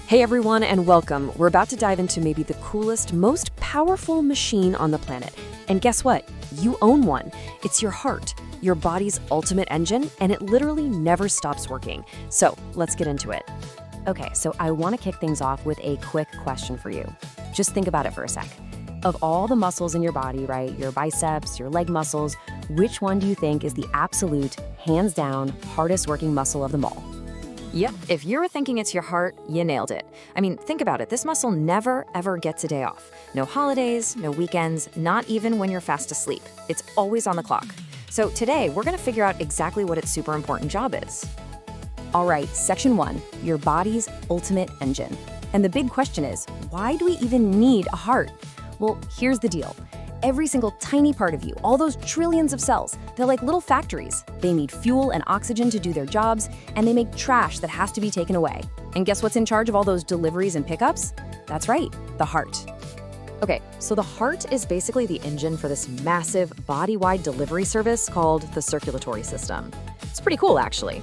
Hey everyone, and welcome. We're about to dive into maybe the coolest, most powerful machine on the planet. And guess what? You own one. It's your heart, your body's ultimate engine, and it literally never stops working. So let's get into it. Okay, so I want to kick things off with a quick question for you. Just think about it for a sec. Of all the muscles in your body, right, your biceps, your leg muscles, which one do you think is the absolute, hands down, hardest working muscle of them all? Yep, if you're thinking it's your heart, you nailed it. I mean, think about it. This muscle never, ever gets a day off. No holidays, no weekends, not even when you're fast asleep. It's always on the clock. So today, we're going to figure out exactly what its super important job is. All right, section 1, your body's ultimate engine. And the big question is, why do we even need a heart? Well, here's the deal. Every single tiny part of you, all those trillions of cells, they're like little factories. They need fuel and oxygen to do their jobs, and they make trash that has to be taken away. And guess what's in charge of all those deliveries and pickups? That's right, the heart. Okay, so the heart is basically the engine for this massive body-wide delivery service called the circulatory system. It's pretty cool, actually.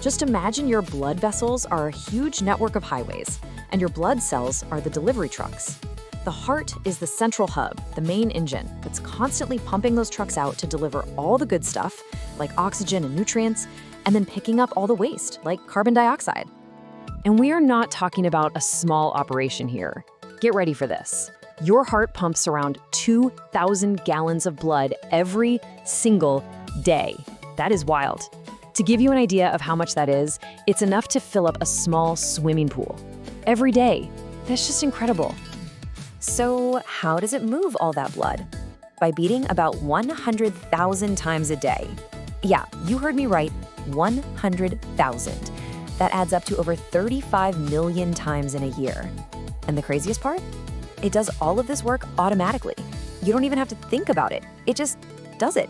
Just imagine your blood vessels are a huge network of highways, and your blood cells are the delivery trucks. The heart is the central hub, the main engine, that's constantly pumping those trucks out to deliver all the good stuff, like oxygen and nutrients, and then picking up all the waste, like carbon dioxide. And we are not talking about a small operation here. Get ready for this. Your heart pumps around 2,000 gallons of blood every single day. That is wild. To give you an idea of how much that is, it's enough to fill up a small swimming pool. Every day. That's just incredible. So how does it move all that blood? By beating about 100,000 times a day. Yeah, you heard me right, 100,000. That adds up to over 35 million times in a year. And the craziest part? It does all of this work automatically. You don't even have to think about it. It just does it.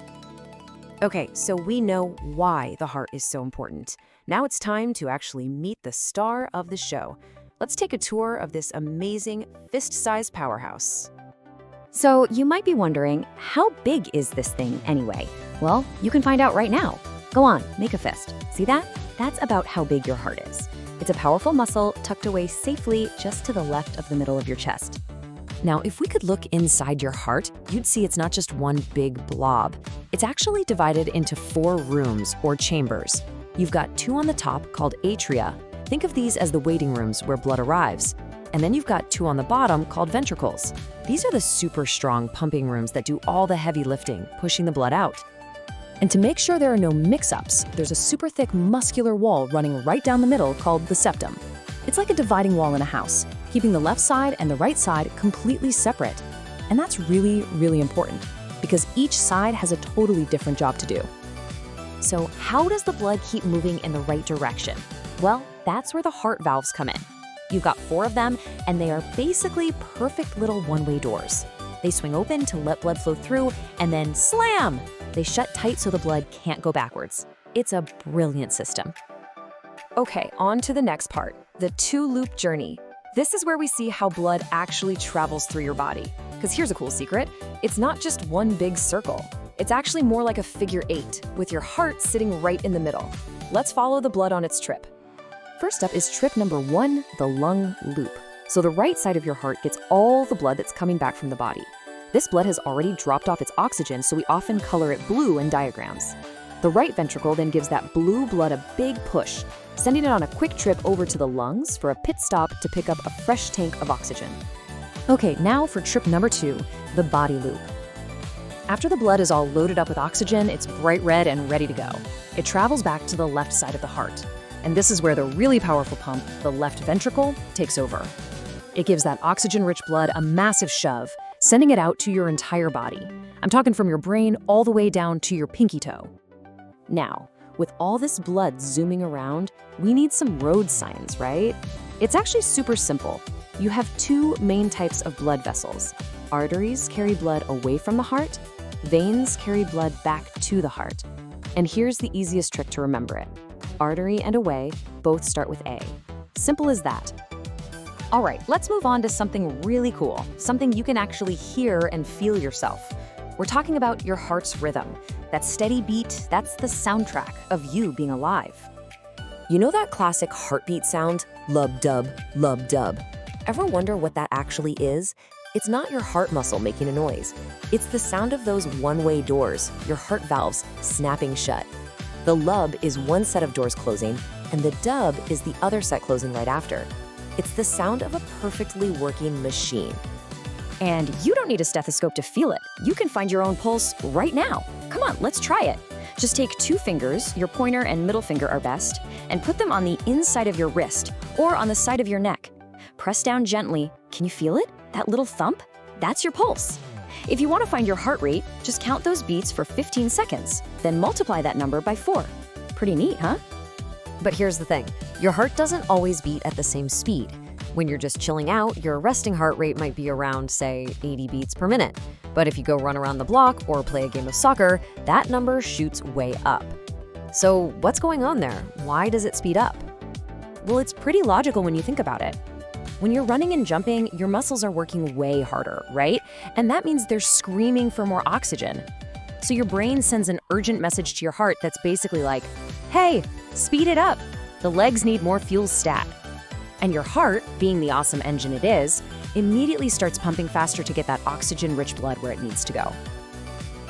Okay, so we know why the heart is so important. Now it's time to actually meet the star of the show. Let's take a tour of this amazing fist-sized powerhouse. So you might be wondering, how big is this thing anyway? Well, you can find out right now. Go on, make a fist. See that? That's about how big your heart is. It's a powerful muscle tucked away safely just to the left of the middle of your chest. Now, if we could look inside your heart, you'd see it's not just one big blob. It's actually divided into 4 rooms or chambers. You've got 2 on the top called atria. Think of these as the waiting rooms where blood arrives. And then you've got 2 on the bottom called ventricles. These are the super strong pumping rooms that do all the heavy lifting, pushing the blood out. And to make sure there are no mix-ups, there's a super thick muscular wall running right down the middle called the septum. It's like a dividing wall in a house, keeping the left side and the right side completely separate. And that's really, really important because each side has a totally different job to do. So how does the blood keep moving in the right direction? Well, that's where the heart valves come in. You've got 4 of them, and they are basically perfect little one-way doors. They swing open to let blood flow through, and then slam! They shut tight so the blood can't go backwards. It's a brilliant system. Okay, on to the next part, the 2-loop journey. This is where we see how blood actually travels through your body. Because here's a cool secret, it's not just one big circle. It's actually more like a figure 8, with your heart sitting right in the middle. Let's follow the blood on its trip. First up is trip number 1, the lung loop. So the right side of your heart gets all the blood that's coming back from the body. This blood has already dropped off its oxygen, so we often color it blue in diagrams. The right ventricle then gives that blue blood a big push, sending it on a quick trip over to the lungs for a pit stop to pick up a fresh tank of oxygen. Okay, now for trip number 2, the body loop. After the blood is all loaded up with oxygen, it's bright red and ready to go. It travels back to the left side of the heart. And this is where the really powerful pump, the left ventricle, takes over. It gives that oxygen-rich blood a massive shove, sending it out to your entire body. I'm talking from your brain all the way down to your pinky toe. Now, with all this blood zooming around, we need some road signs, right? It's actually super simple. You have 2 main types of blood vessels. Arteries carry blood away from the heart, veins carry blood back to the heart. And here's the easiest trick to remember it. Artery and away both start with A. Simple as that. All right, let's move on to something really cool, something you can actually hear and feel yourself. We're talking about your heart's rhythm. That steady beat, that's the soundtrack of you being alive. You know that classic heartbeat sound? Lub-dub, lub-dub. Ever wonder what that actually is? It's not your heart muscle making a noise. It's the sound of those one-way doors, your heart valves, snapping shut. The lub is one set of doors closing, and the dub is the other set closing right after. It's the sound of a perfectly working machine. And you don't need a stethoscope to feel it. You can find your own pulse right now. Come on, let's try it. Just take 2 fingers, your pointer and middle finger are best, and put them on the inside of your wrist or on the side of your neck. Press down gently. Can you feel it? That little thump? That's your pulse. If you want to find your heart rate, just count those beats for 15 seconds, then multiply that number by 4. Pretty neat, huh? But here's the thing. Your heart doesn't always beat at the same speed. When you're just chilling out, your resting heart rate might be around, say, 80 beats per minute. But if you go run around the block or play a game of soccer, that number shoots way up. So what's going on there? Why does it speed up? Well, it's pretty logical when you think about it. When you're running and jumping, your muscles are working way harder, right? And that means they're screaming for more oxygen. So your brain sends an urgent message to your heart that's basically like, hey, speed it up. The legs need more fuel stat. And your heart, being the awesome engine it is, immediately starts pumping faster to get that oxygen-rich blood where it needs to go.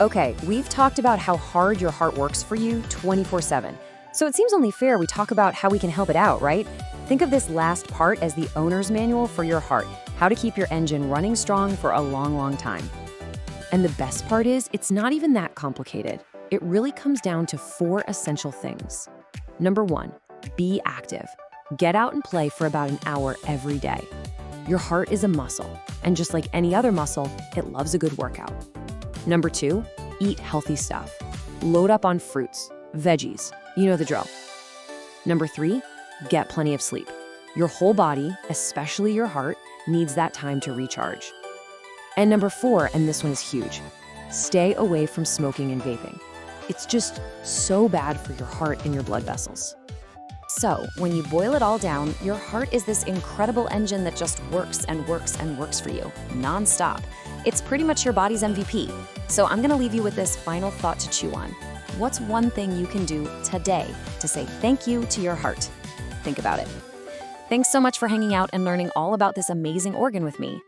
Okay, we've talked about how hard your heart works for you 24/7. So it seems only fair we talk about how we can help it out, right? Think of this last part as the owner's manual for your heart, how to keep your engine running strong for a long, long time. And the best part is, it's not even that complicated. It really comes down to 4 essential things. Number 1, be active. Get out and play for about an hour every day. Your heart is a muscle, and just like any other muscle, it loves a good workout. Number 2, eat healthy stuff. Load up on fruits, veggies, you know the drill. Number 3, get plenty of sleep. Your whole body, especially your heart, needs that time to recharge. And number 4, and this one is huge, stay away from smoking and vaping. It's just so bad for your heart and your blood vessels. So, when you boil it all down, your heart is this incredible engine that just works and works and works for you, nonstop. It's pretty much your body's MVP. So I'm gonna leave you with this final thought to chew on. What's one thing you can do today to say thank you to your heart? Think about it. Thanks so much for hanging out and learning all about this amazing organ with me.